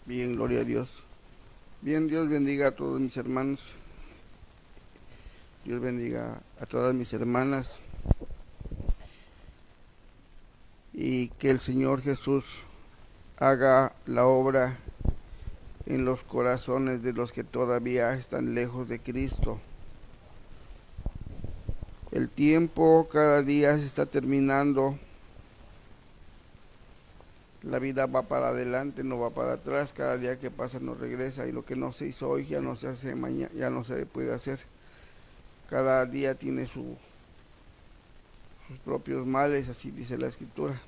Bien, gloria a Dios. Bien, Dios bendiga a todos mis hermanos. Dios bendiga a todas mis hermanas. Y que el Señor Jesús haga la obra en los corazones de los que todavía están lejos de Cristo. El tiempo cada día se está terminando. La vida va para adelante, no va para atrás. Cada día que pasa no regresa. Y lo que no se hizo hoy ya no se hace mañana, ya no se puede hacer. Cada día tiene sus propios males, así dice la Escritura.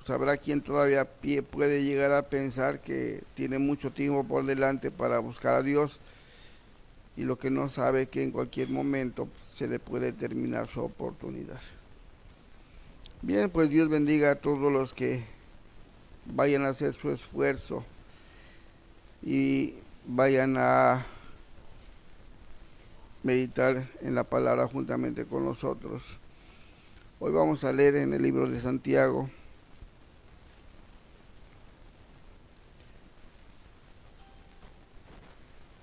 Sabrá quien todavía puede llegar a pensar que tiene mucho tiempo por delante para buscar a Dios, y lo que no sabe que en cualquier momento se le puede terminar su oportunidad. Bien, pues Dios bendiga a todos los que vayan a hacer su esfuerzo y vayan a meditar en la palabra juntamente con nosotros. Hoy vamos a leer en el libro de Santiago.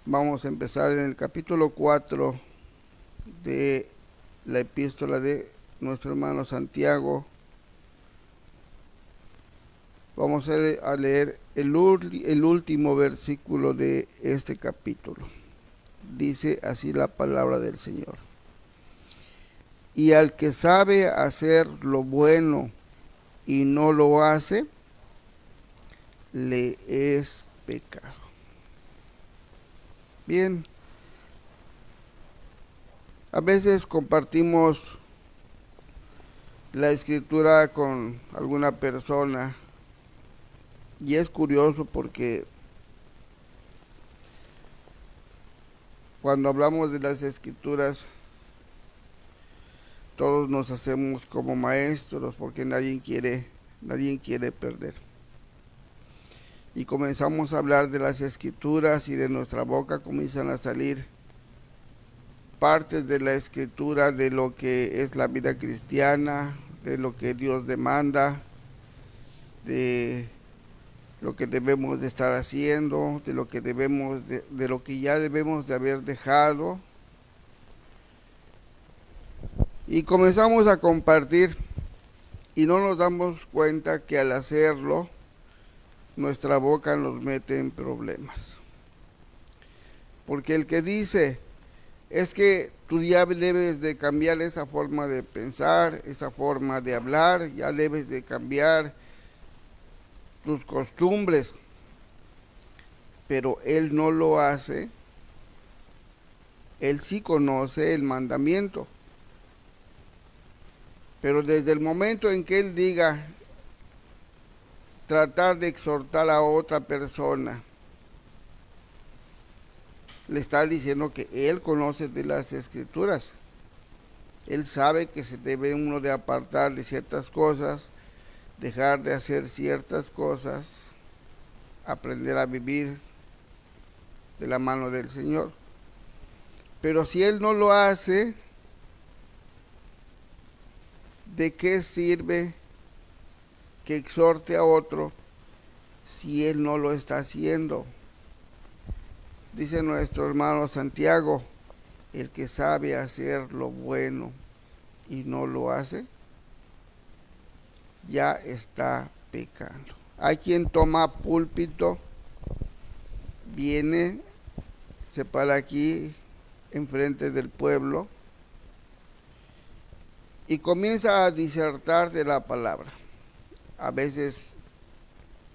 Vamos a empezar en el capítulo 4 de la epístola de nuestro hermano Santiago. Vamos a leer el último versículo de este capítulo. Dice así la palabra del Señor. Y al que sabe hacer lo bueno y no lo hace, le es pecado. Bien, a veces compartimos la escritura con alguna persona y es curioso porque cuando hablamos de las escrituras todos nos hacemos como maestros porque nadie quiere perder. Y comenzamos a hablar de las escrituras y de nuestra boca comienzan a salir partes de la escritura de lo que es la vida cristiana, de lo que Dios demanda, de lo que debemos de estar haciendo, de lo que de lo que ya debemos de haber dejado. Y comenzamos a compartir y no nos damos cuenta que al hacerlo nuestra boca nos mete en problemas. Porque el que dice es que tú ya debes de cambiar esa forma de pensar, esa forma de hablar, ya debes de cambiar tus costumbres, pero él no lo hace. Él sí conoce el mandamiento, pero desde el momento en que él diga tratar de exhortar a otra persona, le está diciendo que él conoce de las escrituras. Él sabe que se debe uno de apartar de ciertas cosas, dejar de hacer ciertas cosas, aprender a vivir de la mano del Señor. Pero si él no lo hace, ¿de qué sirve que exhorte a otro si él no lo está haciendo? Dice nuestro hermano Santiago, el que sabe hacer lo bueno y no lo hace, ya está pecando. Hay quien toma púlpito, viene, se para aquí enfrente del pueblo y comienza a disertar de la palabra. A veces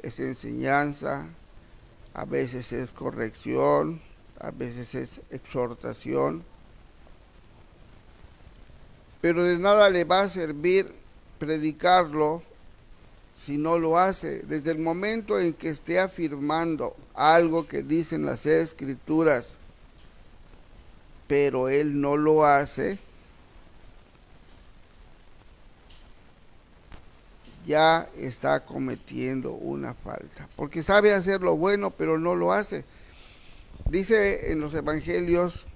es enseñanza, a veces es corrección, a veces es exhortación, pero de nada le va a servir predicarlo si no lo hace. Desde el momento en que esté afirmando algo que dicen las escrituras, pero él no lo hace, ya está cometiendo una falta, porque sabe hacer lo bueno, pero no lo hace. Dice en los evangelios,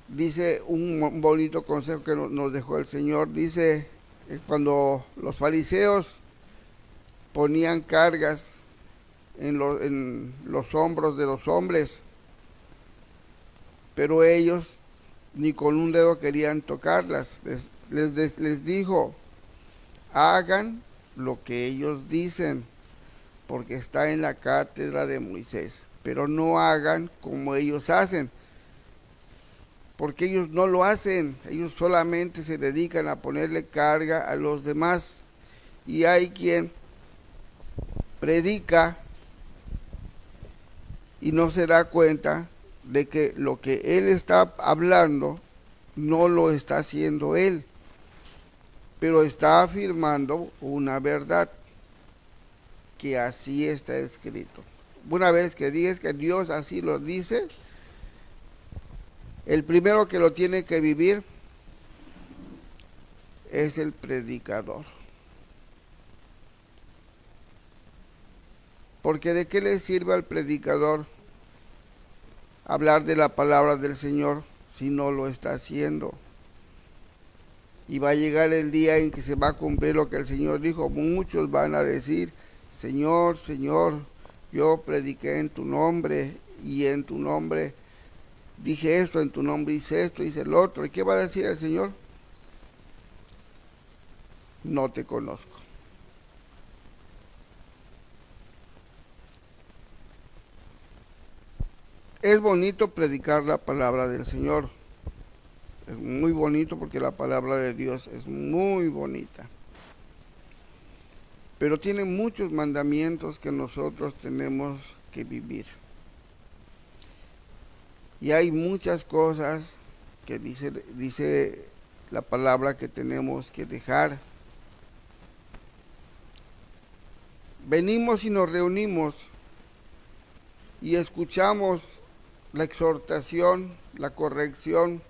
dice un bonito consejo que nos dejó el Señor, dice cuando los fariseos ponían cargas en los hombros de los hombres, pero ellos ni con un dedo querían tocarlas. Les dijo, hagan lo que ellos dicen, porque está en la cátedra de Moisés, pero no hagan como ellos hacen, porque ellos no lo hacen, ellos solamente se dedican a ponerle carga a los demás. Y hay quien predica y no se da cuenta de que lo que él está hablando no lo está haciendo él, pero está afirmando una verdad, que así está escrito. Una vez que dices que Dios así lo dice, el primero que lo tiene que vivir es el predicador. Porque ¿de qué le sirve al predicador hablar de la palabra del Señor si no lo está haciendo? Y va a llegar el día en que se va a cumplir lo que el Señor dijo. Muchos van a decir, Señor, Señor, yo prediqué en tu nombre y en tu nombre dije esto, en tu nombre hice esto, hice el otro. ¿Y qué va a decir el Señor? No te conozco. Es bonito predicar la palabra del Señor. Es muy bonito porque la palabra de Dios es muy bonita. Pero tiene muchos mandamientos que nosotros tenemos que vivir. Y hay muchas cosas que dice la palabra que tenemos que dejar. Venimos y nos reunimos y escuchamos la exhortación, la corrección,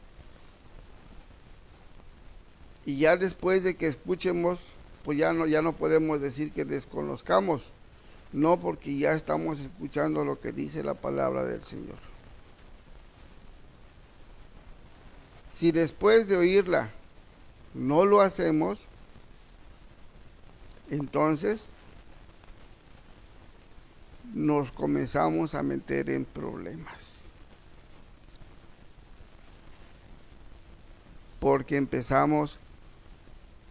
y ya después de que escuchemos, pues ya no podemos decir que desconozcamos, no, porque ya estamos escuchando lo que dice la palabra del Señor. Si después de oírla no lo hacemos, entonces nos comenzamos a meter en problemas, porque empezamos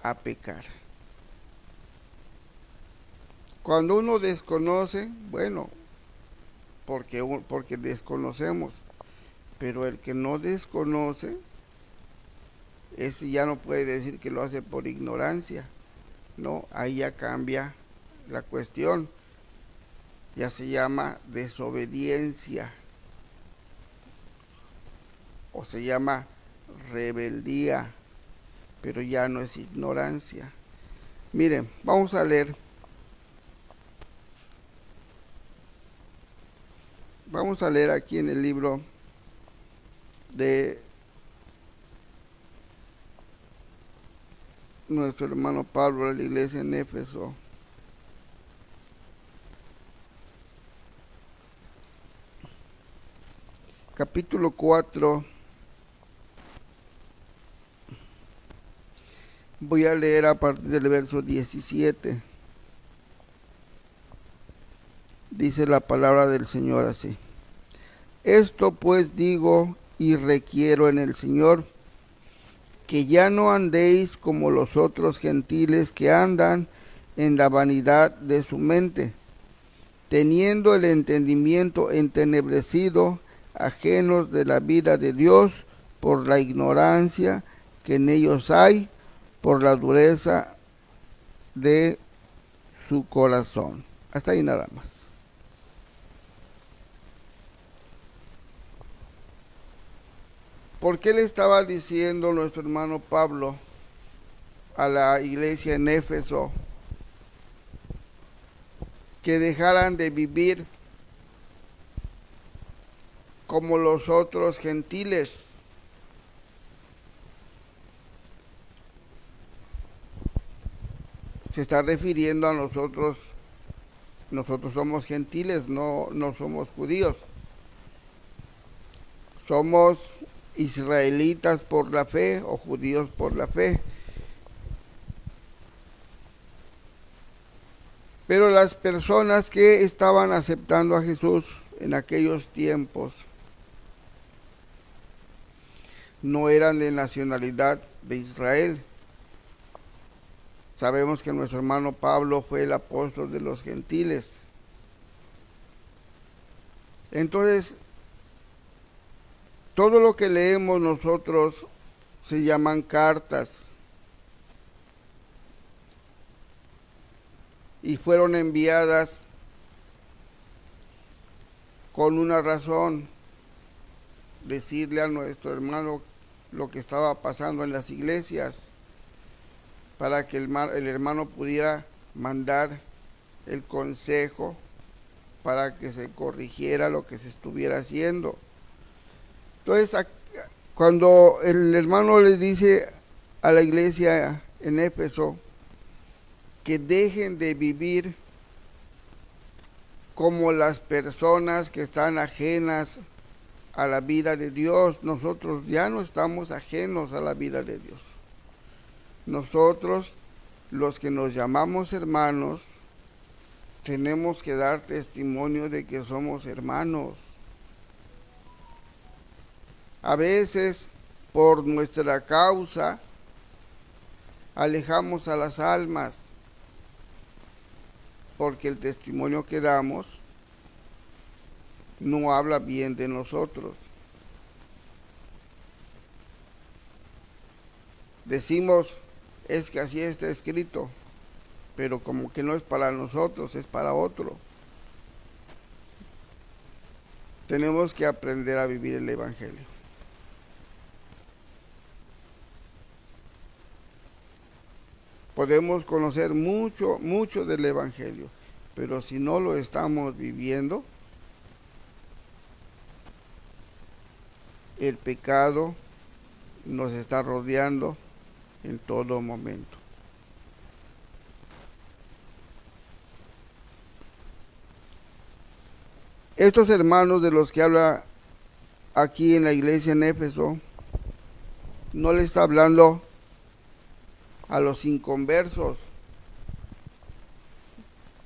a pecar. Cuando uno desconoce, bueno, porque desconocemos, pero el que no desconoce, ese ya no puede decir que lo hace por ignorancia, no, ahí ya cambia la cuestión, ya se llama desobediencia, o se llama rebeldía, pero ya no es ignorancia. Miren, vamos a leer. Vamos a leer aquí en el libro de nuestro hermano Pablo de la iglesia en Éfeso. Capítulo 4. Voy a leer a partir del verso 17. Dice la palabra del Señor así. Esto pues digo y requiero en el Señor, que ya no andéis como los otros gentiles que andan en la vanidad de su mente, teniendo el entendimiento entenebrecido, ajenos de la vida de Dios por la ignorancia que en ellos hay, por la dureza de su corazón. Hasta ahí nada más. ¿Por qué le estaba diciendo nuestro hermano Pablo a la iglesia en Éfeso que dejaran de vivir como los otros gentiles? Se está refiriendo a nosotros. Nosotros somos gentiles, no somos judíos. Somos israelitas por la fe o judíos por la fe. Pero las personas que estaban aceptando a Jesús en aquellos tiempos no eran de nacionalidad de Israel. Sabemos que nuestro hermano Pablo fue el apóstol de los gentiles. Entonces, todo lo que leemos nosotros se llaman cartas y fueron enviadas con una razón: decirle a nuestro hermano lo que estaba pasando en las iglesias, para que el hermano pudiera mandar el consejo para que se corrigiera lo que se estuviera haciendo. Entonces, cuando el hermano le dice a la iglesia en Éfeso que dejen de vivir como las personas que están ajenas a la vida de Dios, nosotros ya no estamos ajenos a la vida de Dios. Nosotros, los que nos llamamos hermanos, tenemos que dar testimonio de que somos hermanos. A veces, por nuestra causa, alejamos a las almas, porque el testimonio que damos no habla bien de nosotros. Decimos, es que así está escrito, pero como que no es para nosotros, es para otro. Tenemos que aprender a vivir el Evangelio. Podemos conocer mucho del Evangelio, pero si no lo estamos viviendo, el pecado nos está rodeando en todo momento. Estos hermanos de los que habla aquí en la iglesia en Éfeso, no le está hablando a los inconversos,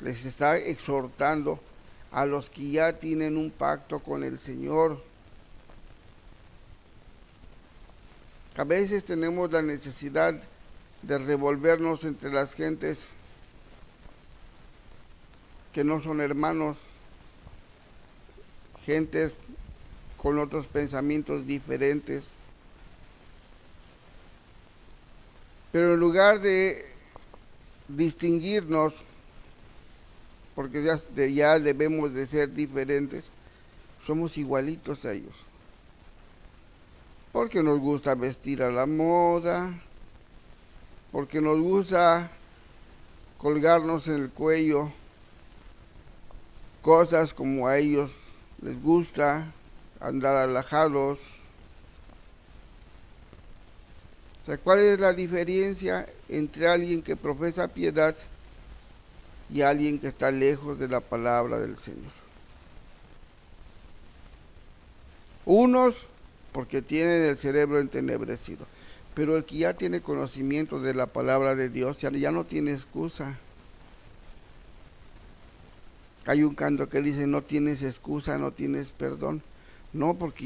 les está exhortando a los que ya tienen un pacto con el Señor. A veces tenemos la necesidad de revolvernos entre las gentes que no son hermanos, gentes con otros pensamientos diferentes. Pero en lugar de distinguirnos, porque ya debemos de ser diferentes, somos igualitos a ellos. Porque nos gusta vestir a la moda, porque nos gusta colgarnos en el cuello cosas como a ellos les gusta, andar alajados. O sea, ¿cuál es la diferencia entre alguien que profesa piedad y alguien que está lejos de la palabra del Señor? Unos porque tienen el cerebro entenebrecido, pero el que ya tiene conocimiento de la palabra de Dios ya no tiene excusa. Hay un canto que dice: no tienes excusa, no tienes perdón. No, porque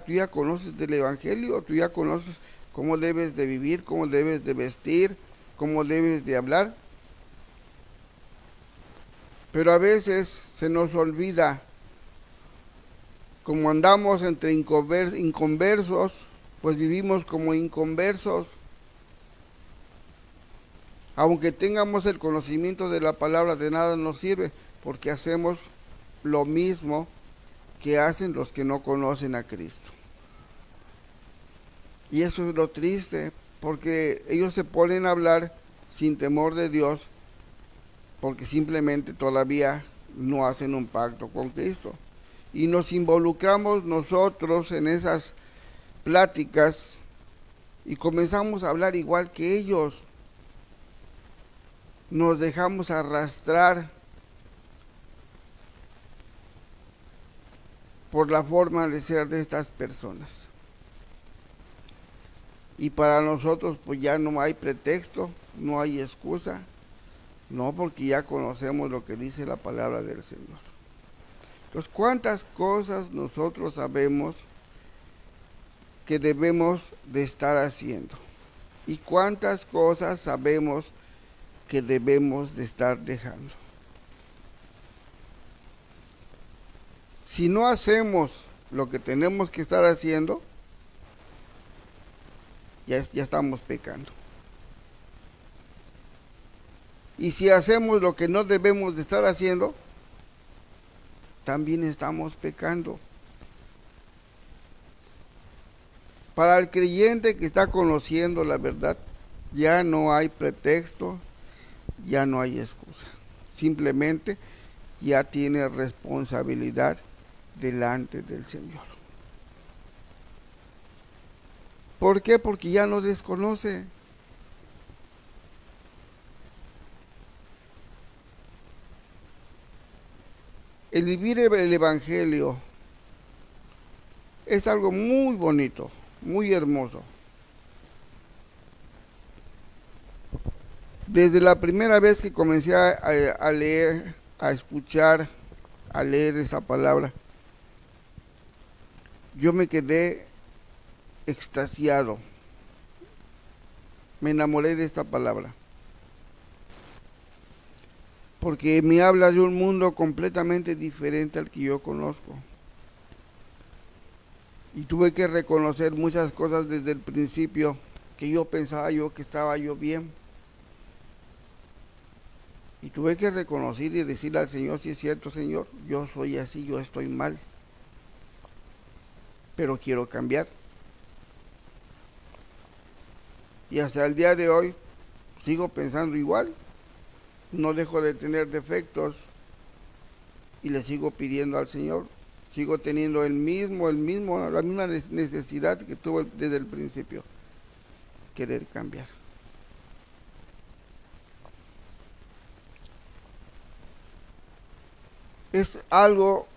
tú ya conoces del Evangelio, tú ya conoces cómo debes de vivir, cómo debes de vestir, cómo debes de hablar. Pero a veces se nos olvida, como andamos entre inconversos, pues vivimos como inconversos. Aunque tengamos el conocimiento de la palabra, de nada nos sirve, porque hacemos lo mismo que hacen los que no conocen a Cristo. Y eso es lo triste, porque ellos se ponen a hablar sin temor de Dios, porque simplemente todavía no hacen un pacto con Cristo. Y nos involucramos nosotros en esas pláticas y comenzamos a hablar igual que ellos. Nos dejamos arrastrar por la forma de ser de estas personas. Y para nosotros pues ya no hay pretexto, no hay excusa, No, porque ya conocemos lo que dice la palabra del Señor. Entonces, ¿cuántas cosas nosotros sabemos que debemos de estar haciendo? ¿Y cuántas cosas sabemos que debemos de estar dejando? Si no hacemos lo que tenemos que estar haciendo, ya estamos pecando. Y si hacemos lo que no debemos de estar haciendo, también estamos pecando. Para el creyente que está conociendo la verdad, ya no hay pretexto, ya no hay excusa. Simplemente ya tiene responsabilidad delante del Señor. ¿Por qué? Porque ya no desconoce. El vivir el Evangelio es algo muy bonito, muy hermoso. Desde la primera vez que comencé a leer, a escuchar, a leer esa palabra, yo me quedé extasiado. Me enamoré de esta palabra. Porque me habla de un mundo completamente diferente al que yo conozco. Y tuve que reconocer muchas cosas desde el principio que yo pensaba que estaba yo bien. Y tuve que reconocer y decirle al Señor, si es cierto, Señor, yo soy así, yo estoy mal, pero quiero cambiar. Y hasta el día de hoy sigo pensando igual, no dejo de tener defectos y le sigo pidiendo al Señor, sigo teniendo la misma necesidad que tuve desde el principio, querer cambiar. Es algo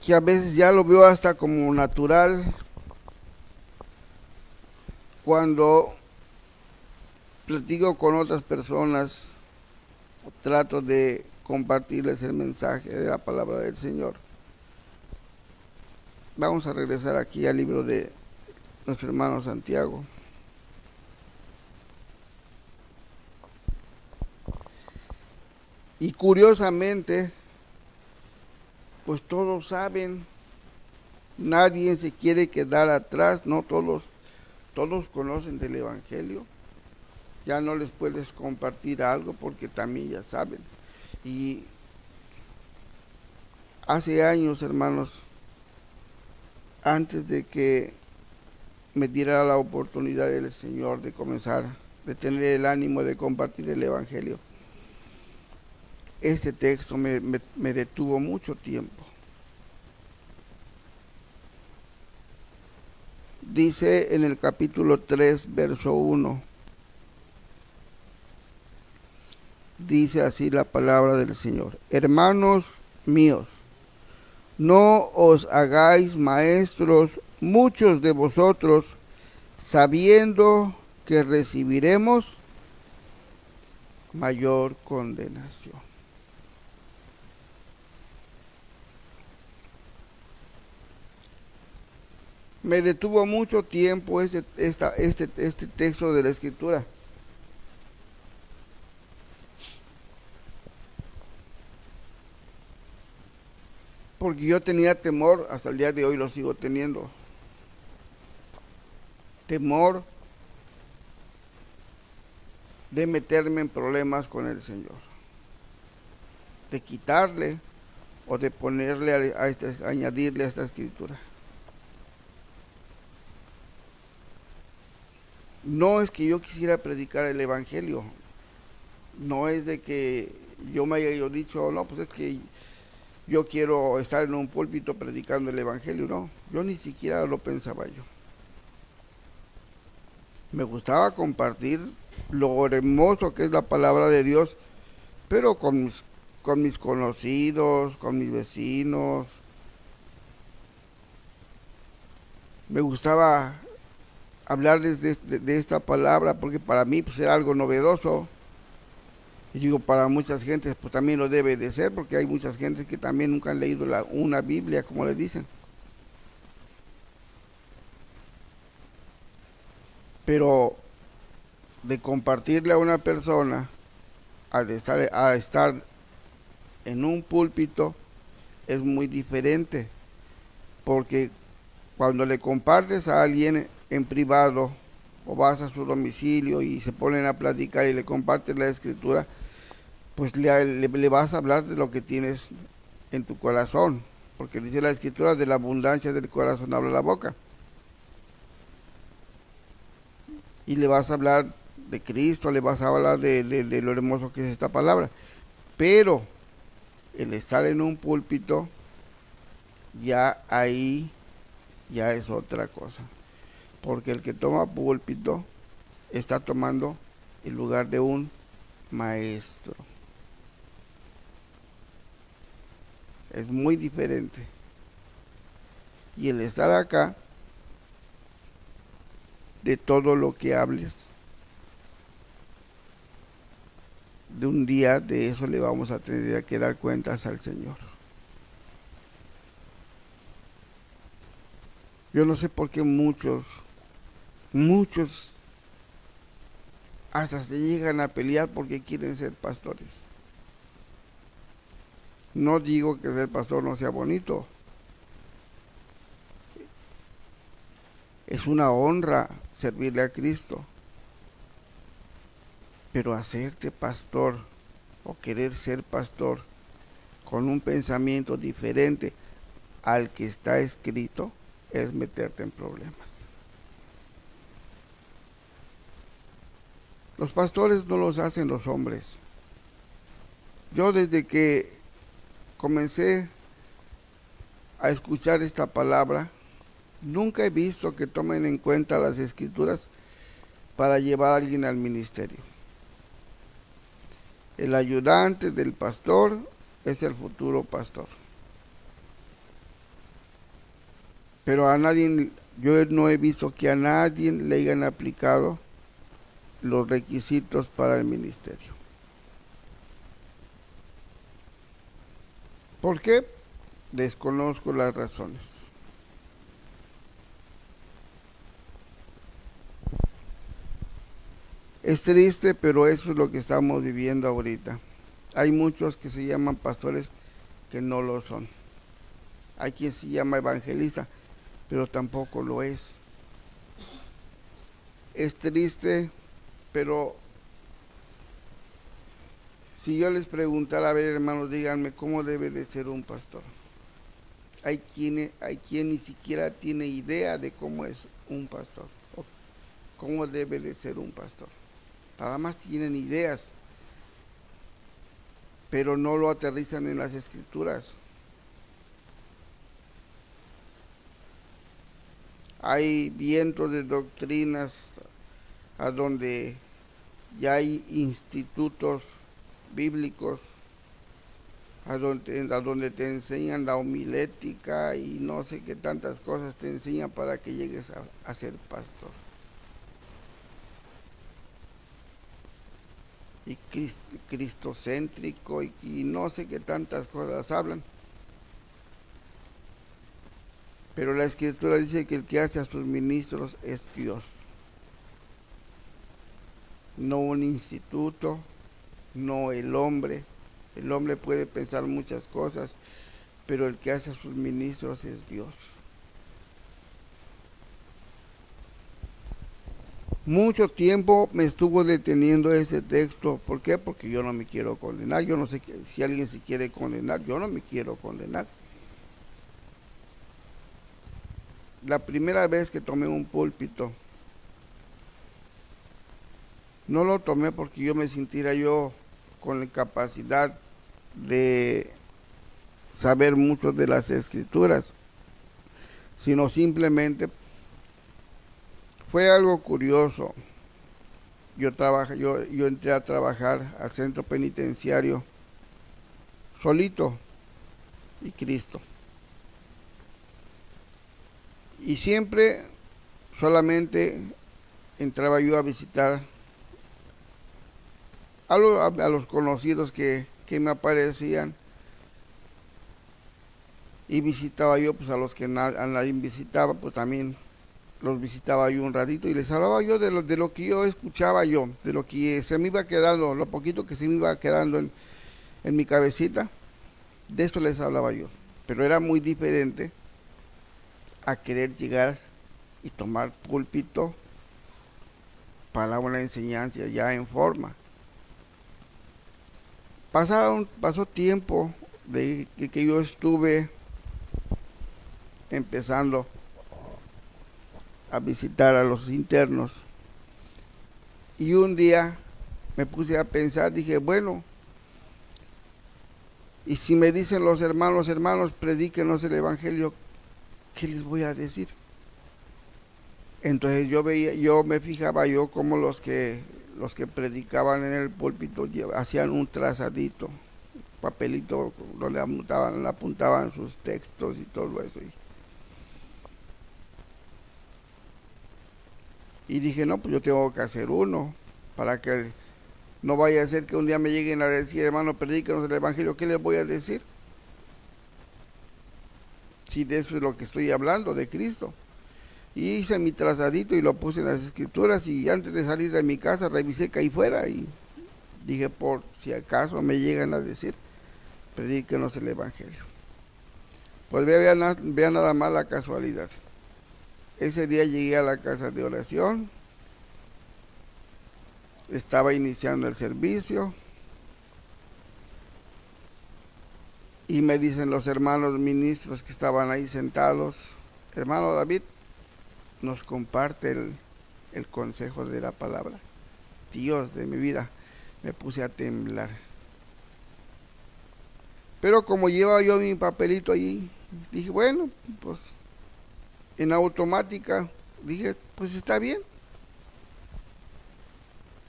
que a veces ya lo veo hasta como natural cuando platico con otras personas, trato de compartirles el mensaje de la palabra del Señor. Vamos a regresar aquí al libro de nuestro hermano Santiago. Y curiosamente, pues todos saben, nadie se quiere quedar atrás, no todos conocen del Evangelio. Ya no les puedes compartir algo porque también ya saben. Y hace años, hermanos, antes de que me diera la oportunidad del Señor de comenzar, de tener el ánimo de compartir el Evangelio, este texto me detuvo mucho tiempo. Dice en el capítulo 3, verso 1, dice así la palabra del Señor: hermanos míos, no os hagáis maestros muchos de vosotros, sabiendo que recibiremos mayor condenación. Me detuvo mucho tiempo este texto de la Escritura. Porque yo tenía temor, hasta el día de hoy lo sigo teniendo. Temor de meterme en problemas con el Señor. De quitarle o de ponerle añadirle a esta Escritura. No es que yo quisiera predicar el Evangelio. No es de que yo me haya dicho, no, pues es que yo quiero estar en un púlpito predicando el Evangelio. No, yo ni siquiera lo pensaba yo. Me gustaba compartir lo hermoso que es la palabra de Dios, pero con mis conocidos, con mis vecinos. Me gustaba hablarles de esta palabra porque para mí pues era algo novedoso. Y digo, para muchas gentes, pues también lo debe de ser, porque hay muchas gentes que también nunca han leído una Biblia, como le dicen. Pero de compartirle a una persona, a estar en un púlpito, es muy diferente, porque cuando le compartes a alguien en privado, o vas a su domicilio y se ponen a platicar y le compartes la escritura, pues le vas a hablar de lo que tienes en tu corazón, porque dice la escritura, de la abundancia del corazón habla la boca. Y le vas a hablar de Cristo, le vas a hablar de lo hermoso que es esta palabra. Pero el estar en un púlpito, ya ahí ya es otra cosa. Porque el que toma púlpito está tomando el lugar de un maestro. Es muy diferente. Y el estar acá, de todo lo que hables, de un día de eso le vamos a tener que dar cuentas al Señor. Yo no sé por qué muchos hasta se llegan a pelear porque quieren ser pastores. No digo que ser pastor no sea bonito. Es una honra servirle a Cristo. Pero hacerte pastor o querer ser pastor con un pensamiento diferente al que está escrito es meterte en problemas. Los pastores no los hacen los hombres. Yo desde que comencé a escuchar esta palabra, nunca he visto que tomen en cuenta las escrituras para llevar a alguien al ministerio. El ayudante del pastor es el futuro pastor. Pero a nadie, yo no he visto que a nadie le hayan aplicado los requisitos para el ministerio. ¿Por qué? Desconozco las razones. Es triste, pero eso es lo que estamos viviendo ahorita. Hay muchos que se llaman pastores que no lo son. Hay quien se llama evangelista, pero tampoco lo es. Es triste, pero si yo les preguntara, a ver, hermanos, díganme cómo debe de ser un pastor. Hay quien ni siquiera tiene idea de cómo es un pastor, o cómo debe de ser un pastor. Nada más tienen ideas, pero no lo aterrizan en las escrituras. Hay vientos de doctrinas a donde ya hay institutos bíblicos a donde te enseñan la homilética y no sé qué tantas cosas te enseñan para que llegues a ser pastor. Y cristocéntrico y no sé qué tantas cosas hablan. Pero la escritura dice que el que hace a sus ministros es Dios. No un instituto, no el hombre. El hombre puede pensar muchas cosas, pero el que hace a sus ministros es Dios. Mucho tiempo me estuvo deteniendo ese texto. ¿Por qué? Porque yo no me quiero condenar. Yo no sé si alguien se quiere condenar. Yo no me quiero condenar. La primera vez que tomé un púlpito, no lo tomé porque yo me sintiera yo con la capacidad de saber mucho de las escrituras, sino simplemente fue algo curioso. Yo entré a trabajar al centro penitenciario solito y Cristo. Y siempre solamente entraba yo a visitar a los conocidos que me aparecían, y visitaba yo pues a los que a nadie visitaba, pues también los visitaba yo un ratito y les hablaba yo de lo que yo escuchaba yo, de lo que se me iba quedando, lo poquito que se me iba quedando en mi cabecita, de esto les hablaba yo. Pero era muy diferente a querer llegar y tomar púlpito para una enseñanza ya en forma. Pasó tiempo de que yo estuve empezando a visitar a los internos, y un día me puse a pensar, dije, bueno, y si me dicen los hermanos, predíquenos el evangelio, ¿qué les voy a decir? Entonces yo me fijaba yo como los que predicaban en el púlpito hacían un trazadito, papelito donde apuntaban sus textos y todo eso. Y dije, no, pues yo tengo que hacer uno, para que no vaya a ser que un día me lleguen a decir, hermano, predícanos el evangelio, ¿qué les voy a decir? Si de eso es lo que estoy hablando, de Cristo. Y hice mi trazadito y lo puse en las escrituras, y antes de salir de mi casa revisé que ahí fuera, y dije, por si acaso me llegan a decir, predíquenos el evangelio. Pues vean nada más la casualidad. Ese día llegué a la casa de oración, estaba iniciando el servicio, y me dicen los hermanos ministros que estaban ahí sentados, hermano David, nos comparte el consejo de la palabra. Dios de mi vida, me puse a temblar. Pero como llevaba yo mi papelito allí, dije, bueno, pues en automática, dije, pues está bien.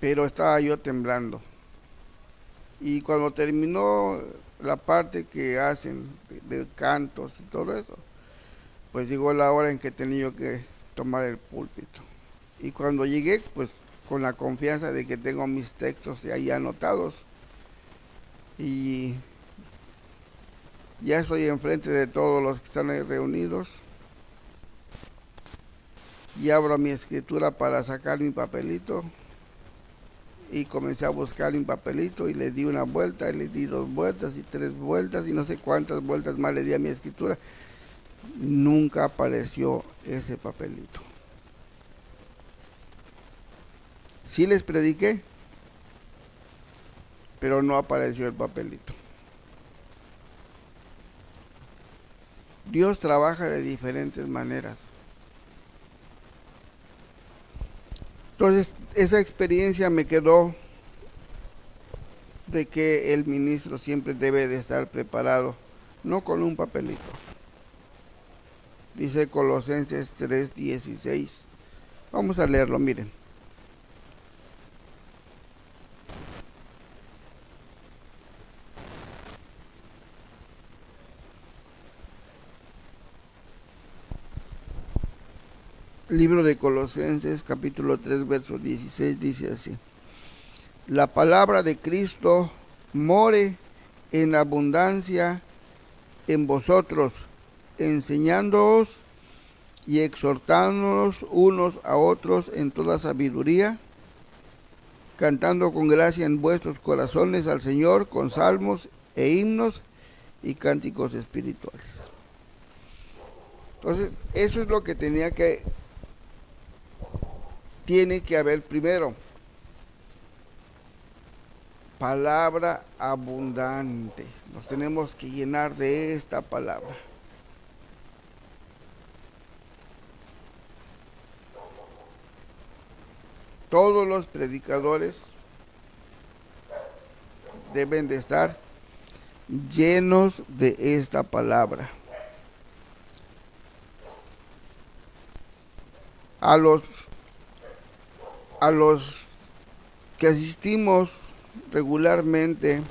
Pero estaba yo temblando. Y cuando terminó la parte que hacen de cantos y todo eso, pues llegó la hora en que tenía que tomar el púlpito. Y cuando llegué, pues con la confianza de que tengo mis textos ahí anotados, y ya estoy enfrente de todos los que están ahí reunidos, y abro mi escritura para sacar mi papelito, y comencé a buscar mi papelito, y le di una vuelta, y le di 2 vueltas y 3 vueltas, y no sé cuántas vueltas más le di a mi escritura. Nunca apareció ese papelito. Sí les prediqué, pero no apareció el papelito. Dios trabaja de diferentes maneras. Entonces, esa experiencia me quedó de que el ministro siempre debe de estar preparado, no con un papelito. Dice Colosenses 3:16. Vamos a leerlo, miren. Libro de Colosenses, capítulo 3, verso 16, dice así: la palabra de Cristo more en abundancia en vosotros, enseñándoos y exhortándonos unos a otros en toda sabiduría, cantando con gracia en vuestros corazones al Señor con salmos e himnos y cánticos espirituales. Entonces, eso es lo que tiene que haber primero. Palabra abundante. Nos tenemos que llenar de esta palabra. Todos los predicadores deben de estar llenos de esta palabra. A los que asistimos regularmente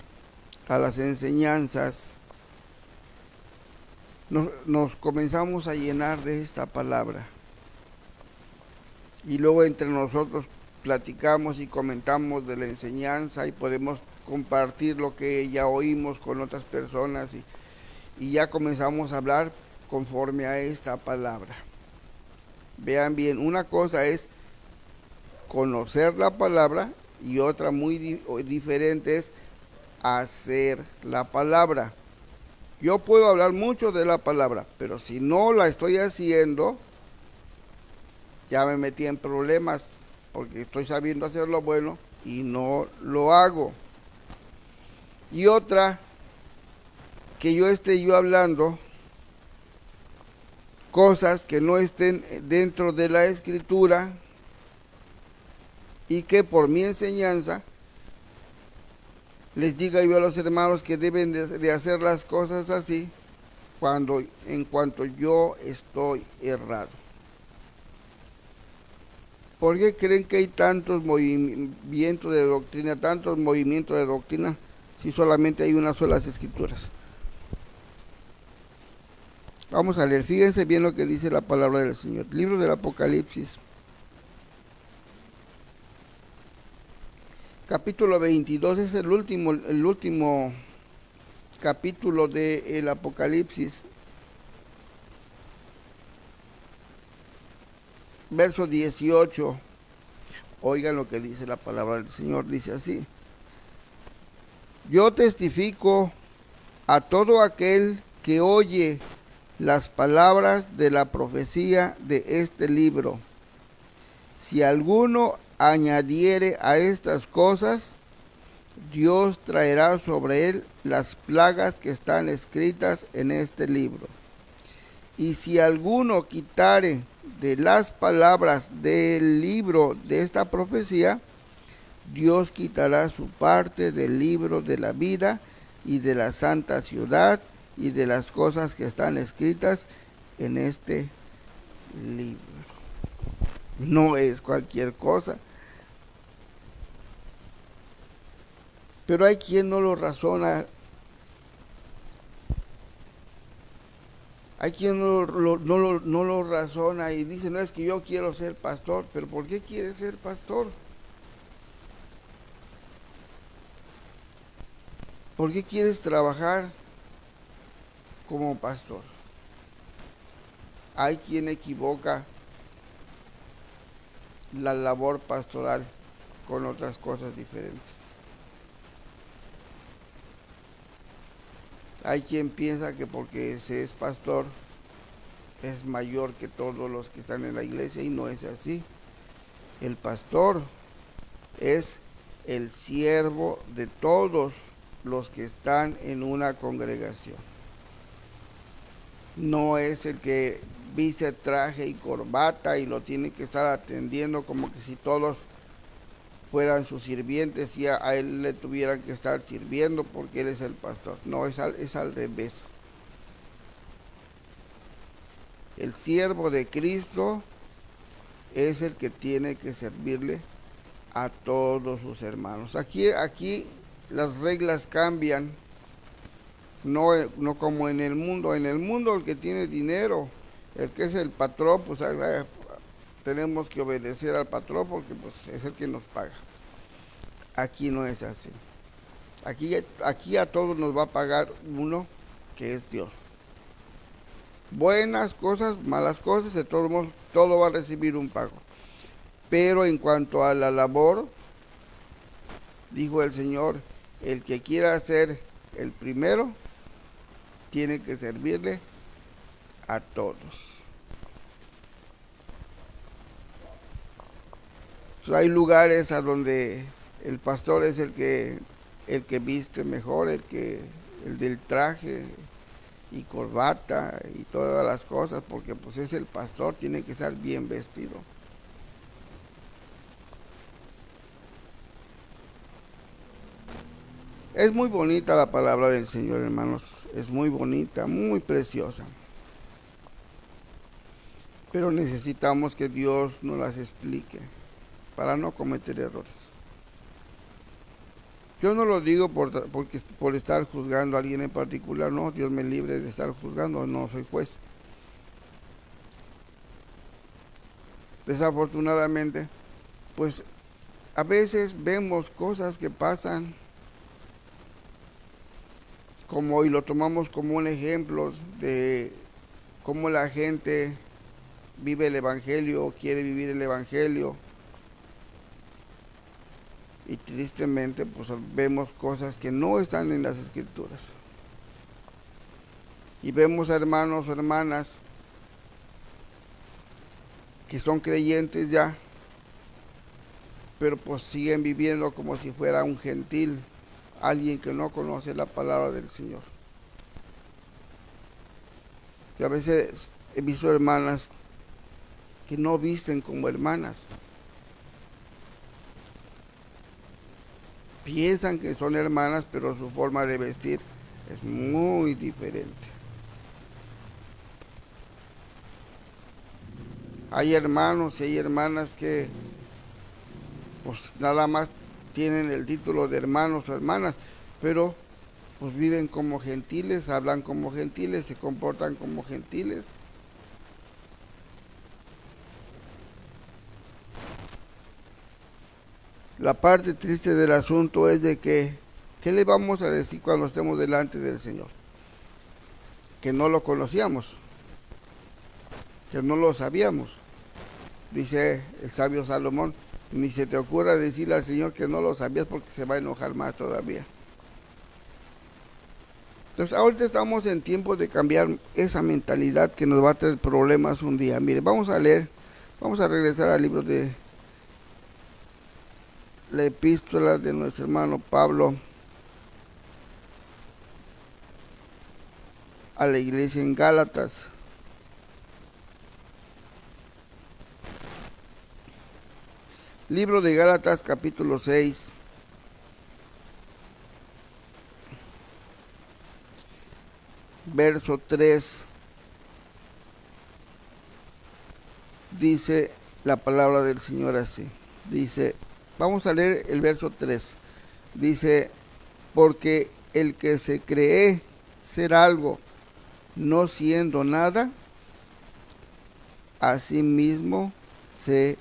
a las enseñanzas, nos comenzamos a llenar de esta palabra, y luego entre nosotros platicamos y comentamos de la enseñanza y podemos compartir lo que ya oímos con otras personas y ya comenzamos a hablar conforme a esta palabra. Vean bien, una cosa es conocer la palabra y otra muy diferente es hacer la palabra. Yo puedo hablar mucho de la palabra, pero si no la estoy haciendo, ya me metí en problemas, porque estoy sabiendo hacer lo bueno y no lo hago. Y otra, que yo esté hablando cosas que no estén dentro de la escritura y que por mi enseñanza les diga yo a los hermanos que deben de hacer las cosas así en cuanto yo estoy errado. ¿Por qué creen que hay tantos movimientos de doctrina, si solamente hay unas solas escrituras? Vamos a leer, fíjense bien lo que dice la palabra del Señor. Libro del Apocalipsis, capítulo 22, es el último capítulo del Apocalipsis. Verso 18, oigan lo que dice la palabra del Señor, dice así: yo testifico a todo aquel que oye las palabras de la profecía de este libro. Si alguno añadiere a estas cosas, Dios traerá sobre él las plagas que están escritas en este libro. Y si alguno quitare de las palabras del libro de esta profecía, Dios quitará su parte del libro de la vida y de la santa ciudad y de las cosas que están escritas en este libro. No es cualquier cosa. Pero hay quien no lo razona. Hay quien no lo razona y dice, no, es que yo quiero ser pastor. ¿Pero por qué quieres ser pastor? ¿Por qué quieres trabajar como pastor? Hay quien equivoca la labor pastoral con otras cosas diferentes. Hay quien piensa que porque se es pastor es mayor que todos los que están en la iglesia y no es así. El pastor es el siervo de todos los que están en una congregación. No es el que viste traje y corbata y lo tiene que estar atendiendo como que si todos fueran sus sirvientes y a él le tuvieran que estar sirviendo porque él es el pastor. No, es al revés. El siervo de Cristo es el que tiene que servirle a todos sus hermanos. Aquí las reglas cambian, no como en el mundo. En el mundo el que tiene dinero, el que es el patrón, pues tenemos que obedecer al patrón porque pues, es el que nos paga. Aquí no es así. Aquí a todos nos va a pagar uno, que es Dios. Buenas cosas, malas cosas, de todos modos, todo va a recibir un pago. Pero en cuanto a la labor, dijo el Señor, el que quiera ser el primero, tiene que servirle a todos. Hay lugares a donde el pastor es el que viste mejor, el del traje y corbata y todas las cosas, porque pues es el pastor, tiene que estar bien vestido. Es muy bonita la palabra del Señor, hermanos, es muy bonita, muy preciosa. Pero necesitamos que Dios nos las explique para no cometer errores. Yo no lo digo por estar juzgando a alguien en particular, no, Dios me libre de estar juzgando, no soy juez. Desafortunadamente, pues A veces vemos cosas que pasan como y lo tomamos como un ejemplo de cómo la gente vive el evangelio o quiere vivir el evangelio, y tristemente pues vemos cosas que no están en las escrituras, y vemos a hermanos o hermanas que son creyentes ya, pero pues siguen viviendo como si fuera un gentil, alguien que no conoce la palabra del Señor. Yo a veces he visto hermanas que no visten como hermanas, piensan que son hermanas, pero su forma de vestir es muy diferente. Hay hermanos y hay hermanas que pues nada más tienen el título de hermanos o hermanas, pero pues viven como gentiles, hablan como gentiles, se comportan como gentiles. La parte triste del asunto es de que, ¿qué le vamos a decir cuando estemos delante del Señor? Que no lo conocíamos, que no lo sabíamos. Dice el sabio Salomón, ni se te ocurra decirle al Señor que no lo sabías porque se va a enojar más todavía. Entonces ahorita estamos en tiempo de cambiar esa mentalidad que nos va a traer problemas un día. Mire, vamos a leer, vamos a regresar al libro de la epístola de nuestro hermano Pablo a la iglesia en Gálatas. Libro de Gálatas capítulo 6. Verso 3. Dice la palabra del Señor así. Dice, vamos a leer el verso 3. Dice, porque el que se cree ser algo, no siendo nada, a sí mismo se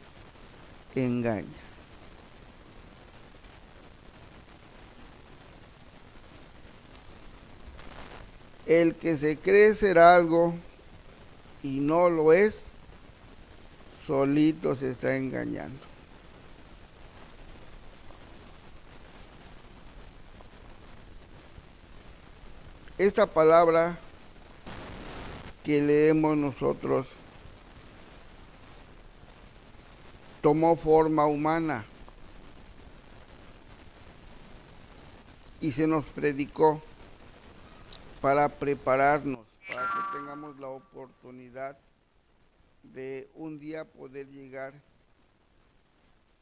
engaña. El que se cree ser algo y no lo es, solito se está engañando. Esta palabra que leemos nosotros tomó forma humana y se nos predicó para prepararnos, para que tengamos la oportunidad de un día poder llegar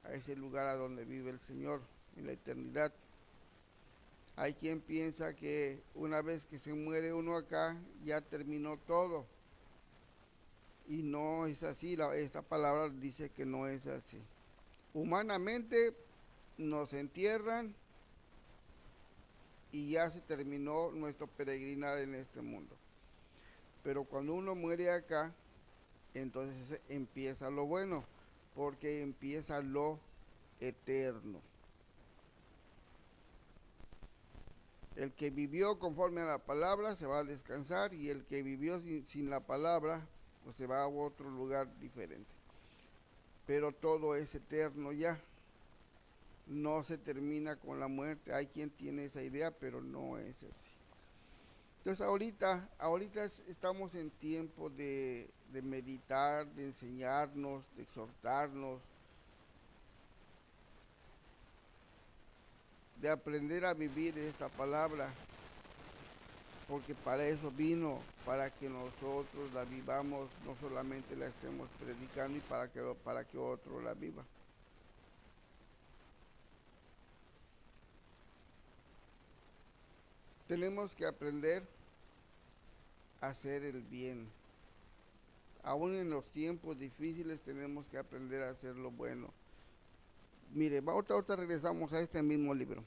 a ese lugar a donde vive el Señor en la eternidad. Hay quien piensa que una vez que se muere uno acá, ya terminó todo. Y no es así, esta palabra dice que no es así. Humanamente nos entierran y ya se terminó nuestro peregrinar en este mundo. Pero cuando uno muere acá, entonces empieza lo bueno, porque empieza lo eterno. El que vivió conforme a la palabra se va a descansar, y el que vivió sin la palabra, pues se va a otro lugar diferente. Pero todo es eterno ya, no se termina con la muerte. Hay quien tiene esa idea, pero no es así. Entonces ahorita estamos en tiempo de meditar, de enseñarnos, de exhortarnos, de aprender a vivir esta palabra, porque para eso vino, para que nosotros la vivamos, no solamente la estemos predicando, y para que otro la viva. Tenemos que aprender a hacer el bien. Aún en los tiempos difíciles tenemos que aprender a hacer lo bueno. Mire, ahorita regresamos a este mismo libro.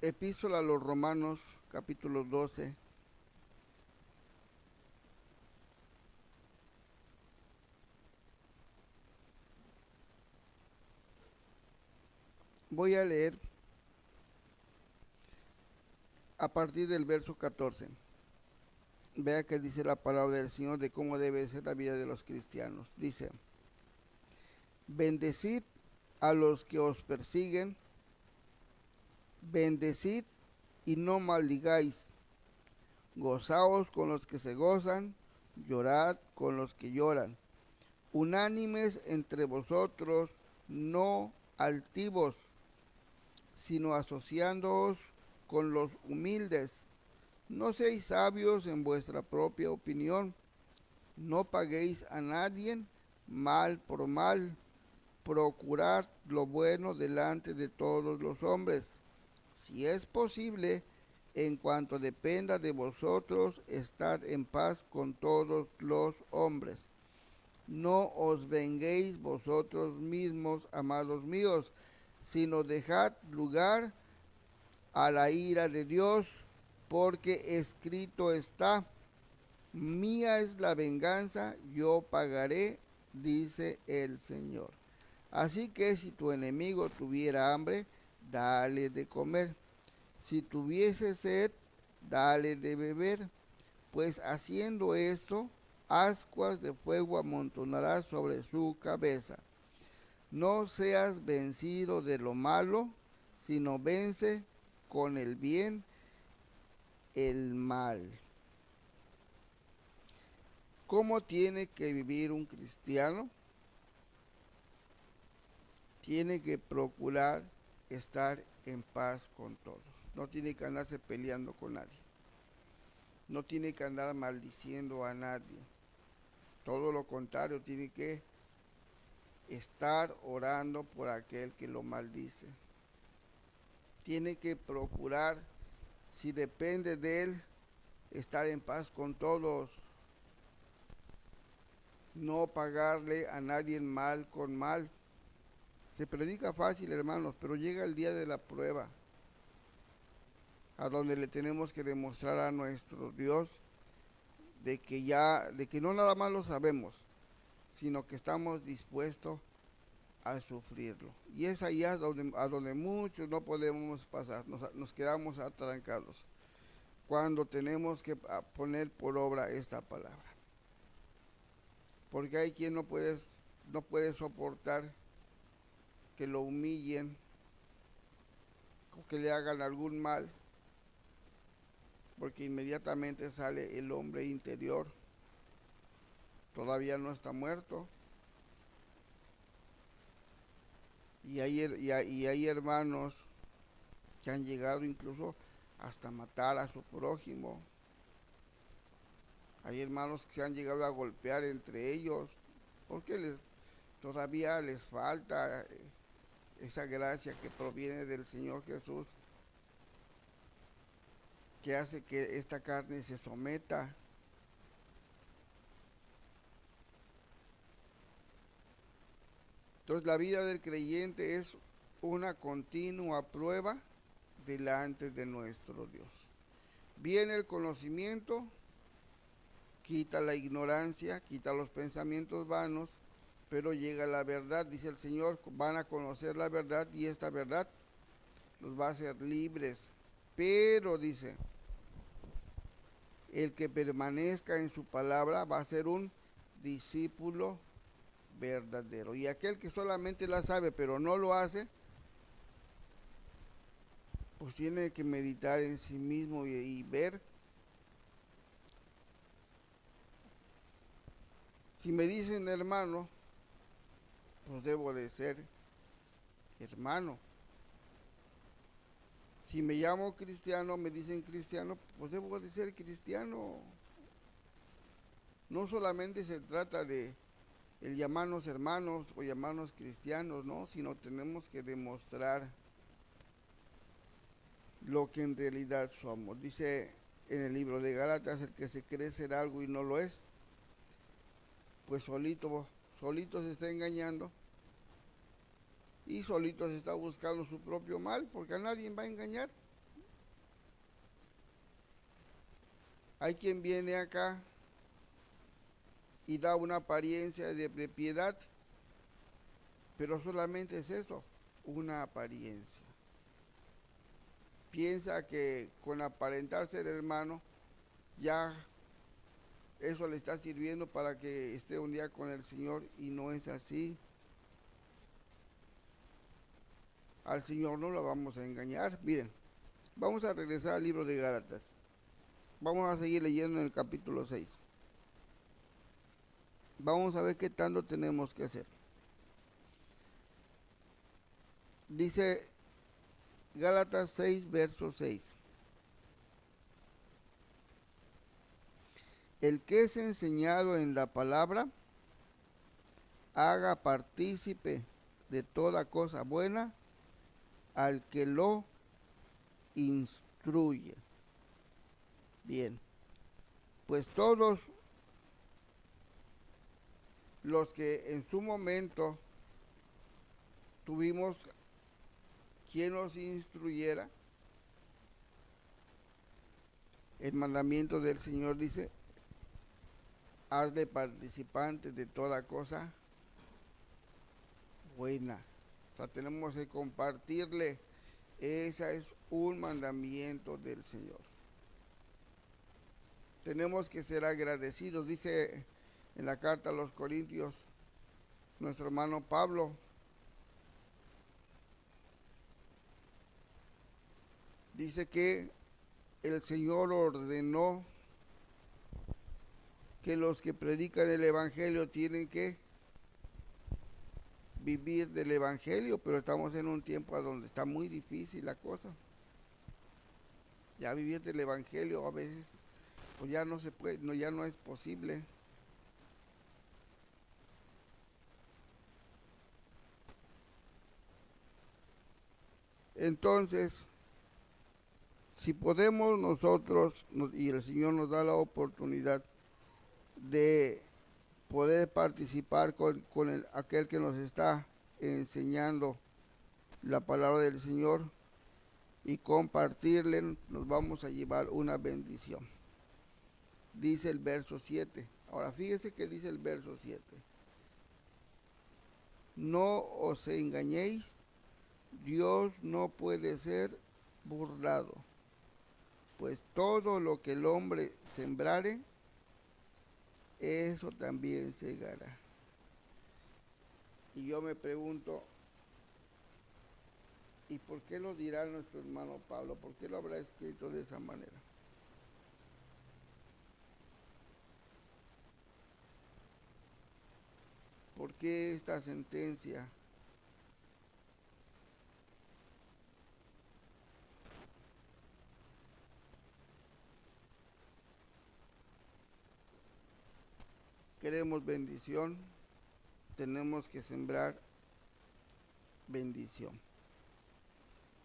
Epístola a los Romanos, capítulo 12. Voy a leer a partir del verso 14. Vea que dice la palabra del Señor de cómo debe ser la vida de los cristianos. Dice: bendecid a los que os persiguen, bendecid y no maldigáis, gozaos con los que se gozan, llorad con los que lloran, unánimes entre vosotros, no altivos, sino asociándoos con los humildes. No seáis sabios en vuestra propia opinión, no paguéis a nadie mal por mal, procurad lo bueno delante de todos los hombres. Si es posible, en cuanto dependa de vosotros, estad en paz con todos los hombres. No os venguéis vosotros mismos, amados míos, sino dejad lugar a la ira de Dios, porque escrito está: mía es la venganza, yo pagaré, dice el Señor. Así que si tu enemigo tuviera hambre, dale de comer. Si tuviese sed, dale de beber. Pues haciendo esto, ascuas de fuego amontonarás sobre su cabeza. No seas vencido de lo malo, sino vence con el bien el mal. ¿Cómo tiene que vivir un cristiano? Tiene que procurar estar en paz con todos. No tiene que andarse peleando con nadie. No tiene que andar maldiciendo a nadie. Todo lo contrario, tiene que estar orando por aquel que lo maldice. Tiene que procurar, si depende de él, estar en paz con todos. No pagarle a nadie mal con mal. Se predica fácil, hermanos, pero llega el día de la prueba, a donde le tenemos que demostrar a nuestro Dios de que no nada más lo sabemos, sino que estamos dispuestos a sufrirlo. Y es ahí a donde muchos no podemos pasar, nos quedamos atrancados, cuando tenemos que poner por obra esta palabra. Porque hay quien no puede soportar que lo humillen, o que le hagan algún mal, porque inmediatamente sale el hombre interior. Todavía no está muerto. Y hay hermanos que han llegado incluso hasta matar a su prójimo. Hay hermanos que se han llegado a golpear entre ellos, porque todavía les falta esa gracia que proviene del Señor Jesús, que hace que esta carne se someta. Entonces la vida del creyente es una continua prueba delante de nuestro Dios. Viene el conocimiento, quita la ignorancia, quita los pensamientos vanos, pero llega la verdad, dice el Señor, van a conocer la verdad y esta verdad los va a hacer libres. Pero dice, el que permanezca en su palabra va a ser un discípulo verdadero. Y aquel que solamente la sabe pero no lo hace, pues tiene que meditar en sí mismo y ver. Si me dicen hermano, pues debo de ser hermano. Si me llamo cristiano, me dicen cristiano, pues debo de ser cristiano. No solamente se trata de el llamarnos hermanos o llamarnos cristianos, ¿no? Sino tenemos que demostrar lo que en realidad somos. Dice en el libro de Gálatas, el que se cree ser algo y no lo es, pues solito se está engañando y solito se está buscando su propio mal, porque a nadie va a engañar. Hay quien viene acá y da una apariencia de piedad, pero solamente es eso, una apariencia. Piensa que con aparentar ser hermano, ya eso le está sirviendo para que esté un día con el Señor, y no es así. Al Señor no lo vamos a engañar. Miren, vamos a regresar al libro de Gálatas. Vamos a seguir leyendo en el capítulo 6. Vamos a ver qué tanto tenemos que hacer. Dice Gálatas 6, verso 6. El que es enseñado en la palabra, haga partícipe de toda cosa buena al que lo instruye. Bien, pues todos los que en su momento tuvimos quien nos instruyera, el mandamiento del Señor dice: hazle participante de toda cosa buena. O sea, tenemos que compartirle. Ese es un mandamiento del Señor. Tenemos que ser agradecidos. Dice en la carta a los Corintios nuestro hermano Pablo, dice que el Señor ordenó que los que predican el Evangelio tienen que vivir del Evangelio, pero estamos en un tiempo donde está muy difícil la cosa. Ya vivir del Evangelio a veces pues ya no se puede, no, ya no es posible. Entonces, si podemos nosotros, y el Señor nos da la oportunidad de poder participar con aquel que nos está enseñando la palabra del Señor y compartirle, nos vamos a llevar una bendición. Dice el verso 7. Ahora fíjese que dice el verso 7. No os engañéis, Dios no puede ser burlado, pues todo lo que el hombre sembrare, eso también segará. Y yo me pregunto, ¿y por qué lo dirá nuestro hermano Pablo? ¿Por qué lo habrá escrito de esa manera? ¿Por qué esta sentencia? Queremos bendición, tenemos que sembrar bendición.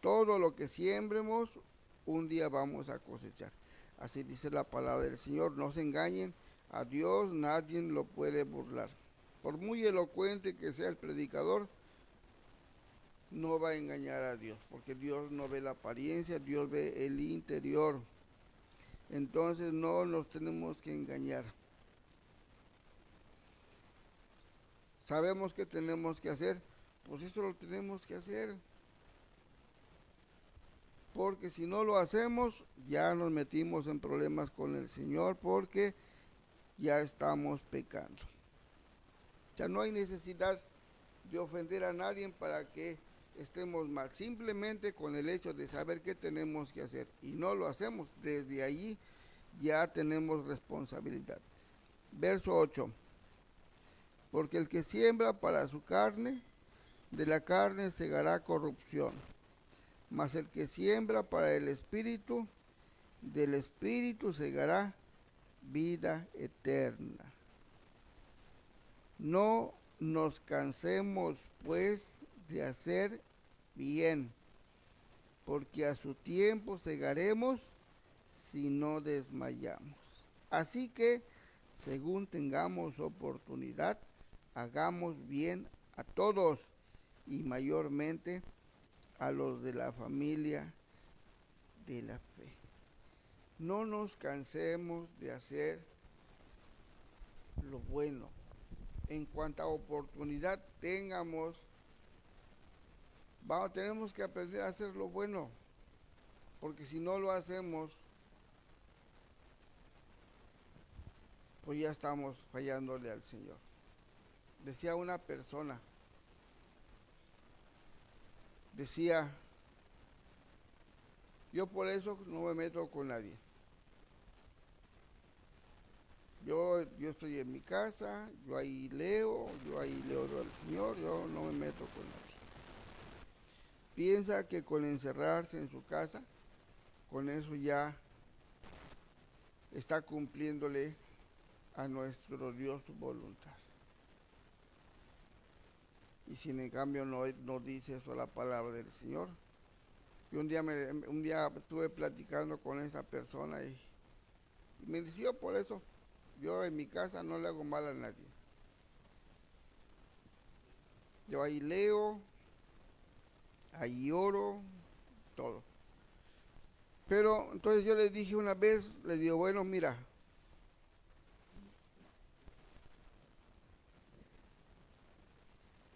Todo lo que siembremos, un día vamos a cosechar. Así dice la palabra del Señor. No se engañen, a Dios nadie lo puede burlar. Por muy elocuente que sea el predicador, no va a engañar a Dios, porque Dios no ve la apariencia, Dios ve el interior. Entonces no nos tenemos que engañar. Sabemos que tenemos que hacer, pues eso lo tenemos que hacer. Porque si no lo hacemos, ya nos metimos en problemas con el Señor, porque ya estamos pecando. O sea, no hay necesidad de ofender a nadie para que estemos mal. Simplemente con el hecho de saber qué tenemos que hacer y no lo hacemos, desde allí ya tenemos responsabilidad. Verso 8. Porque el que siembra para su carne, de la carne segará corrupción. Mas el que siembra para el Espíritu, del Espíritu segará vida eterna. No nos cansemos, pues, de hacer bien, porque a su tiempo segaremos si no desmayamos. Así que, según tengamos oportunidad, hagamos bien a todos y mayormente a los de la familia de la fe. No nos cansemos de hacer lo bueno. En cuanta oportunidad tengamos, Tenemos que aprender a hacer lo bueno, porque si no lo hacemos, pues ya estamos fallándole al Señor. Decía una persona, decía, yo por eso no me meto con nadie. Yo estoy en mi casa, yo ahí leo al Señor, yo no me meto con nadie. Piensa que con encerrarse en su casa, con eso ya está cumpliéndole a nuestro Dios su voluntad. Y si en cambio no dice eso la palabra del Señor. Y un día estuve platicando con esa persona y me decía, por eso yo en mi casa no le hago mal a nadie. Yo ahí leo, ahí oro, todo. Pero entonces yo le dije una vez, le digo, bueno, mira,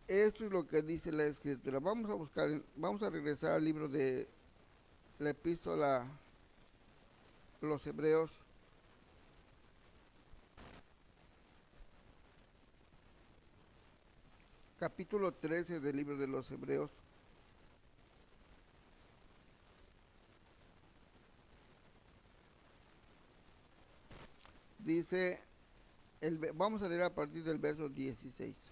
esto es lo que dice la Escritura. Vamos a regresar al libro de la epístola a los Hebreos. Capítulo 13 del libro de los Hebreos. Dice, vamos a leer a partir del verso 16.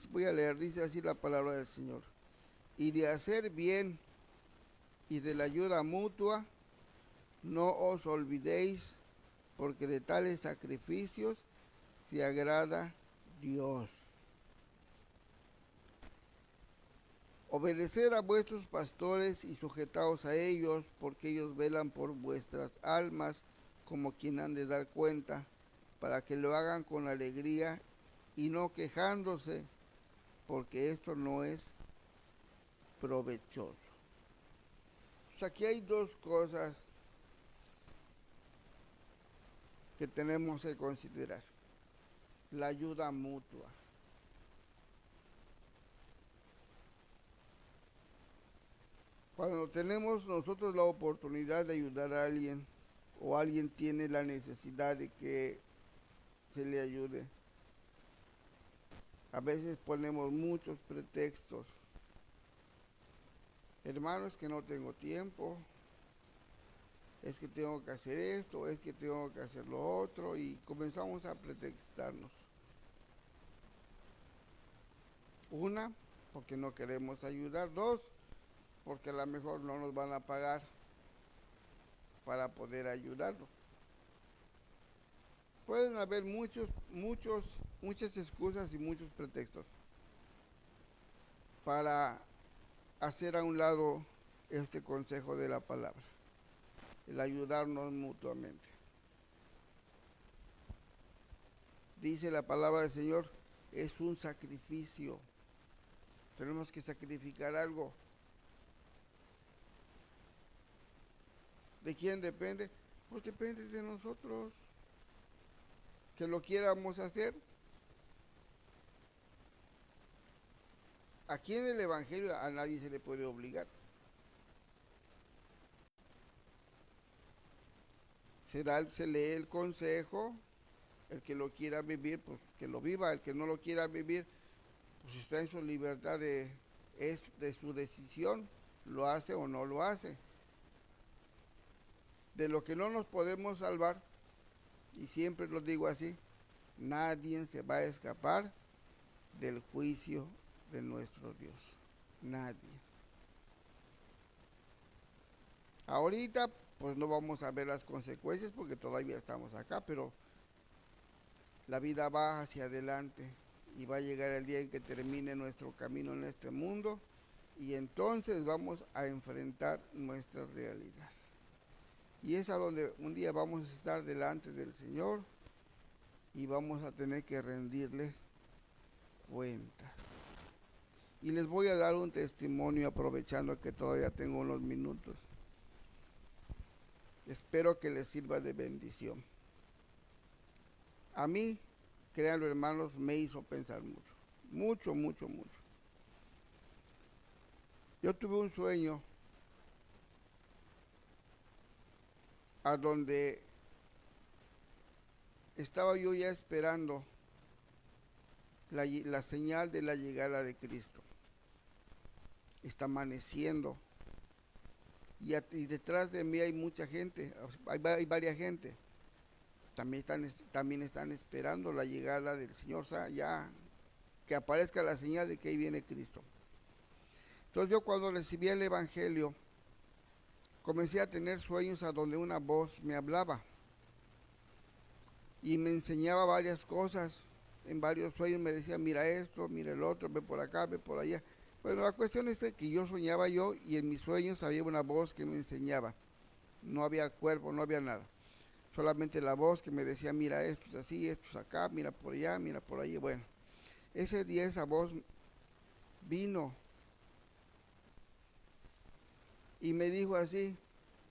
Voy a leer, dice así la palabra del Señor. Y de hacer bien y de la ayuda mutua, no os olvidéis, porque de tales sacrificios se agrada Dios. Obedeced a vuestros pastores y sujetaos a ellos, porque ellos velan por vuestras almas como quien han de dar cuenta, para que lo hagan con alegría y no quejándose, porque esto no es provechoso. Pues aquí hay dos cosas que tenemos que considerar. La ayuda mutua. Cuando tenemos nosotros la oportunidad de ayudar a alguien o alguien tiene la necesidad de que se le ayude, a veces ponemos muchos pretextos. Hermano, es que no tengo tiempo, es que tengo que hacer esto, es que tengo que hacer lo otro, y comenzamos a pretextarnos. Una, porque no queremos ayudar. Dos, porque a lo mejor no nos van a pagar para poder ayudarlo. Pueden haber muchas excusas y muchos pretextos para hacer a un lado este consejo de la palabra, el ayudarnos mutuamente. Dice la palabra del Señor, es un sacrificio. Tenemos que sacrificar algo. ¿De quién depende? Pues depende de nosotros, que lo quieramos hacer. Aquí en el Evangelio a nadie se le puede obligar. Se lee el consejo, el que lo quiera vivir, pues que lo viva, el que no lo quiera vivir, pues está en su libertad es de su decisión, lo hace o no lo hace. De lo que no nos podemos salvar, y siempre lo digo así, nadie se va a escapar del juicio de nuestro Dios. Nadie. Ahorita pues no vamos a ver las consecuencias porque todavía estamos acá, pero la vida va hacia adelante y va a llegar el día en que termine nuestro camino en este mundo y entonces vamos a enfrentar nuestra realidad. Y es a donde un día vamos a estar delante del Señor y vamos a tener que rendirle cuentas. Y les voy a dar un testimonio aprovechando que todavía tengo unos minutos. Espero que les sirva de bendición. A mí, créanlo hermanos, me hizo pensar mucho. mucho, mucho, mucho. Yo tuve un sueño a donde estaba yo ya esperando la señal de la llegada de Cristo. Está amaneciendo y detrás de mí hay mucha gente, hay varias gente. También están esperando la llegada del Señor, o sea, ya que aparezca la señal de que ahí viene Cristo. Entonces yo cuando recibí el Evangelio, comencé a tener sueños a donde una voz me hablaba y me enseñaba varias cosas. En varios sueños me decía, mira esto, mira el otro, ve por acá, ve por allá. Bueno, la cuestión es que yo soñaba yo y en mis sueños había una voz que me enseñaba. No había cuerpo, no había nada. Solamente la voz que me decía, mira esto es así, esto es acá, mira por allá, mira por allí. Bueno, ese día esa voz vino y me dijo así,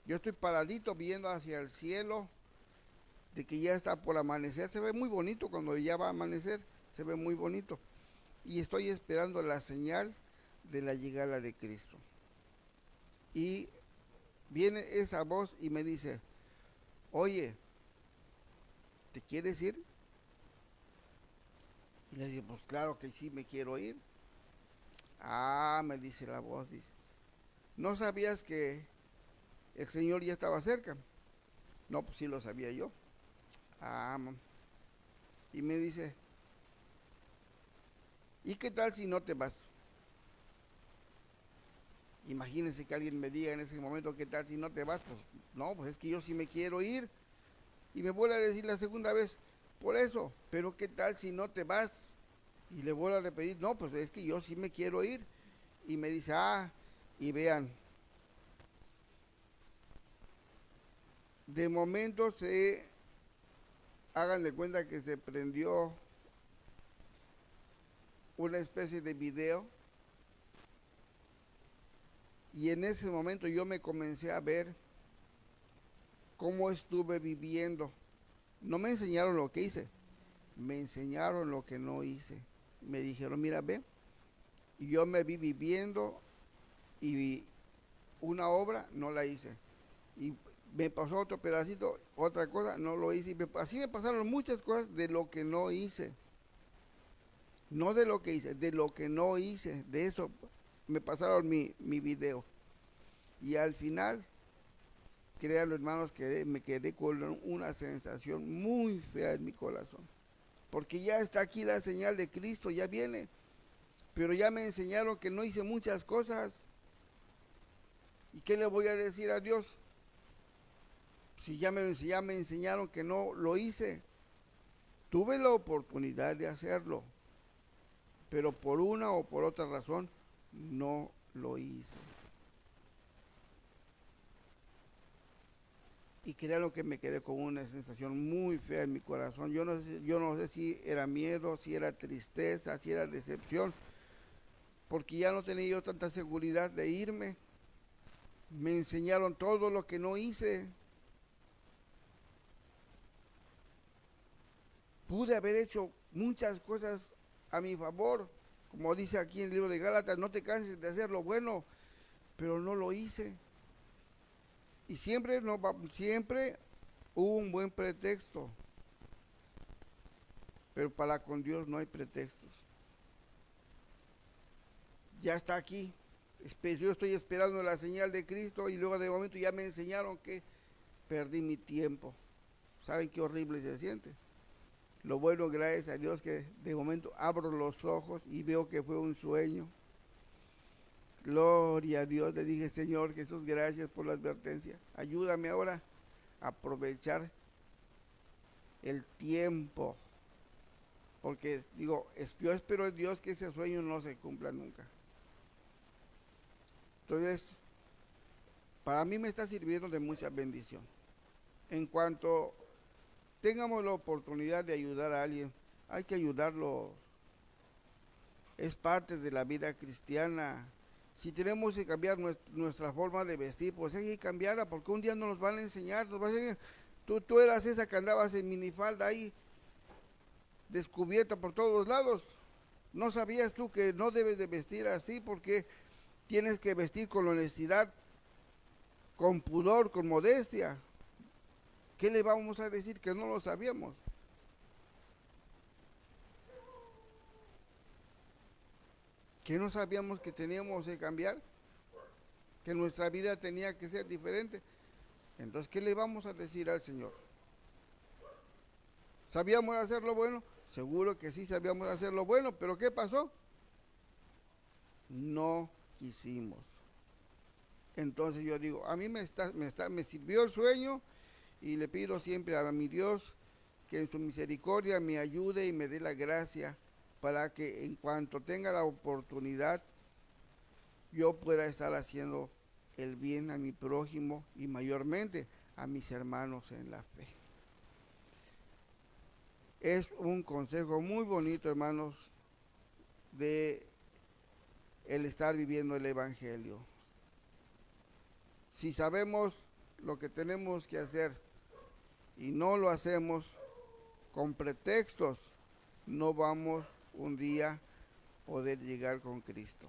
yo estoy paradito viendo hacia el cielo, de que ya está por amanecer, se ve muy bonito cuando ya va a amanecer, se ve muy bonito. Y estoy esperando la señal de la llegada de Cristo. Y viene esa voz y me dice, oye, ¿te quieres ir? Y le digo, pues claro que sí me quiero ir. Ah, me dice la voz, dice, ¿no sabías que el Señor ya estaba cerca? No, pues sí lo sabía yo. Ah, y me dice, ¿y qué tal si no te vas? Imagínense que alguien me diga en ese momento, ¿qué tal si no te vas? Pues no, pues es que yo sí me quiero ir. Y me vuelve a decir la segunda vez, por eso, pero ¿qué tal si no te vas? Y le vuelvo a repetir, no, pues es que yo sí me quiero ir. Y me dice, y vean, de momento hagan de cuenta que se prendió una especie de video. Y en ese momento yo me comencé a ver cómo estuve viviendo. No me enseñaron lo que hice, me enseñaron lo que no hice. Me dijeron, mira, ve, y yo me vi viviendo y una obra no la hice. Y me pasó otro pedacito, otra cosa, no lo hice. Así me pasaron muchas cosas de lo que no hice. No de lo que hice, de lo que no hice. De eso me pasaron mi video. Y al final, créanlo hermanos, me quedé con una sensación muy fea en mi corazón. Porque ya está aquí la señal de Cristo, ya viene. Pero ya me enseñaron que no hice muchas cosas. ¿Y qué le voy a decir a Dios? Si ya me enseñaron que no lo hice. Tuve la oportunidad de hacerlo, pero por una o por otra razón no lo hice. Y créanlo que me quedé con una sensación muy fea en mi corazón. Yo no sé si era miedo, si era tristeza, si era decepción, porque ya no tenía yo tanta seguridad de irme. Me enseñaron todo lo que no hice. Pude haber hecho muchas cosas a mi favor, como dice aquí en el libro de Gálatas, no te canses de hacer lo bueno, pero no lo hice. Y siempre hubo un buen pretexto, pero para con Dios no hay pretextos. Ya está aquí. Yo estoy esperando la señal de Cristo y luego de momento ya me enseñaron que perdí mi tiempo. ¿Saben qué horrible se siente? Lo bueno, gracias a Dios, que de momento abro los ojos y veo que fue un sueño. Gloria a Dios, le dije, Señor Jesús, gracias por la advertencia. Ayúdame ahora a aprovechar el tiempo. Porque digo, yo espero en Dios que ese sueño no se cumpla nunca. Entonces, para mí me está sirviendo de mucha bendición. En cuanto tengamos la oportunidad de ayudar a alguien, hay que ayudarlo. Es parte de la vida cristiana. Si tenemos que cambiar nuestra forma de vestir, pues hay que cambiarla, porque un día nos van a enseñar, nos va a decir, tú eras esa que andabas en minifalda ahí, descubierta por todos lados. ¿No sabías tú que no debes de vestir así porque tienes que vestir con honestidad, con pudor, con modestia? ¿Qué le vamos a decir que no lo sabíamos? ¿Que no sabíamos que teníamos que cambiar? ¿Que nuestra vida tenía que ser diferente? Entonces, ¿qué le vamos a decir al Señor? ¿Sabíamos hacer lo bueno? Seguro que sí sabíamos hacer lo bueno, pero ¿qué pasó? No quisimos. Entonces yo digo, a mí me sirvió el sueño y le pido siempre a mi Dios que en su misericordia me ayude y me dé la gracia para que en cuanto tenga la oportunidad yo pueda estar haciendo el bien a mi prójimo y mayormente a mis hermanos en la fe. Es un consejo muy bonito, hermanos, de el estar viviendo el Evangelio. Si sabemos lo que tenemos que hacer y no lo hacemos con pretextos, no vamos un día a poder llegar con Cristo.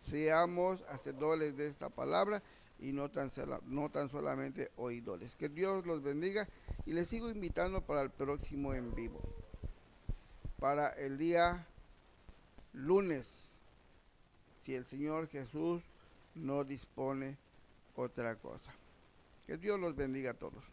Seamos hacedores de esta palabra y no tan solamente oidores. Que Dios los bendiga y les sigo invitando para el próximo en vivo. Para el día lunes, si el Señor Jesús no dispone otra cosa. Que Dios los bendiga a todos.